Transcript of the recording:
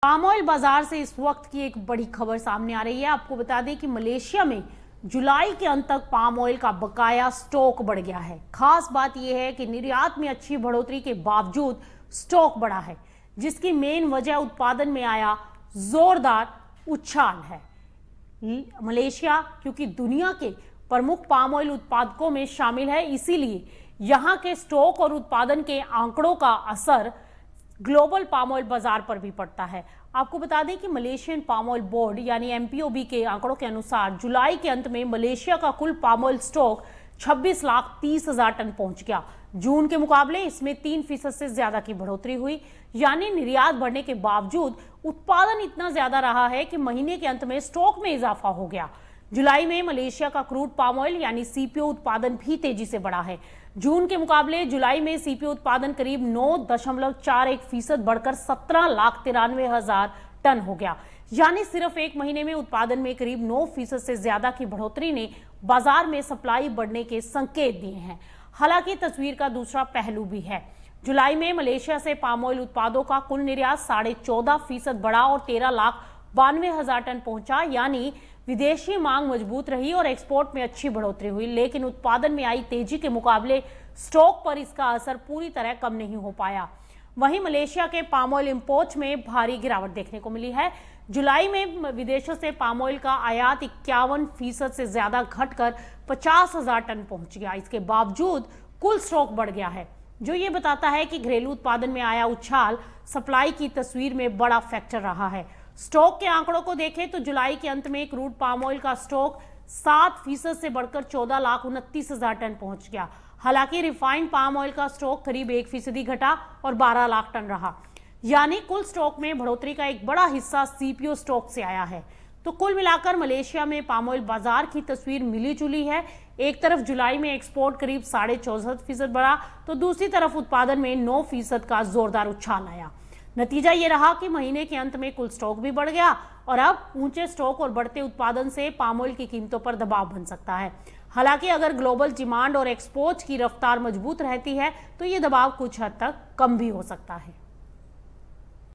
Palm oil बाजार से इस वक्त की एक बड़ी खबर सामने आ रही है। आपको बता दें कि मलेशिया में जुलाई के अंत तक पाम ऑयल का बकाया स्टॉक बढ़ गया है। खास बात यह है कि निर्यात में अच्छी बढ़ोतरी के बावजूद स्टॉक बढ़ा है, जिसकी मेन वजह उत्पादन में आया जोरदार उछाल है। मलेशिया क्योंकि दुनिया के प्रमुख पाम ऑयल उत्पादकों में शामिल है, इसीलिए यहां के स्टॉक और उत्पादन के आंकड़ों का असर ग्लोबल पाम ऑयल बाजार पर भी पड़ता है। आपको बता दें कि मलेशियन पाम ऑयल बोर्ड यानी एमपीओबी के आंकड़ों के अनुसार जुलाई के अंत में मलेशिया का कुल पाम ऑयल स्टॉक 26,30,000 टन पहुंच गया। जून के मुकाबले इसमें 3% से ज्यादा की बढ़ोतरी हुई, यानी निर्यात बढ़ने के बावजूद उत्पादन इतना ज्यादा रहा है कि महीने के अंत में स्टॉक में इजाफा हो गया। जुलाई में मलेशिया का क्रूड पाम ऑयल यानी सीपीओ उत्पादन भी तेजी से बढ़ा है। जून के मुकाबले जुलाई में सीपीओ उत्पादन करीब 9.41% बढ़कर 17,93,000 टन हो गया, यानी सिर्फ एक महीने में उत्पादन में करीब 9% से ज्यादा की बढ़ोतरी ने बाजार में सप्लाई बढ़ने के संकेत दिए हैं। हालांकि तस्वीर का दूसरा पहलू भी है। जुलाई में मलेशिया से पाम ऑयल उत्पादों का कुल निर्यात 14.5% बढ़ा और 13,92,000 टन पहुंचा, यानी विदेशी मांग मजबूत रही और एक्सपोर्ट में अच्छी बढ़ोतरी हुई। लेकिन उत्पादन में आई तेजी के मुकाबले स्टॉक पर इसका असर पूरी तरह कम नहीं हो पाया। वहीं मलेशिया के पाम ऑयल इंपोर्ट्स में भारी गिरावट देखने को मिली है। जुलाई में विदेशों से पाम ऑयल का आयात 51% से ज्यादा घटकर 50,000 टन पहुंच गया। इसके बावजूद कुल स्टॉक बढ़ गया है, जो ये बताता है कि घरेलू उत्पादन में आया उछाल सप्लाई की तस्वीर में बड़ा फैक्टर रहा है। स्टॉक के आंकड़ों को देखें तो जुलाई के अंत में क्रूड पाम ऑयल का स्टॉक 7% से बढ़कर 14,29,000 टन पहुंच गया। हालांकि रिफाइंड पाम ऑयल का स्टॉक करीब 1% घटा और 12 लाख टन रहा, यानी कुल स्टॉक में बढ़ोतरी का एक बड़ा हिस्सा सीपीओ स्टॉक से आया है। तो कुल मिलाकर मलेशिया में पाम ऑयल बाजार की तस्वीर मिली जुली है। एक तरफ जुलाई में एक्सपोर्ट करीब 64% बढ़ा, तो दूसरी तरफ उत्पादन में 9% का जोरदार उछाल आया। नतीजा ये रहा कि महीने के अंत में कुल स्टॉक भी बढ़ गया और अब ऊंचे स्टॉक और बढ़ते उत्पादन से पाम ऑयल की कीमतों पर दबाव बन सकता है। हालांकि अगर ग्लोबल डिमांड और एक्सपोर्ट की रफ्तार मजबूत रहती है तो ये दबाव कुछ हद तक कम भी हो सकता है।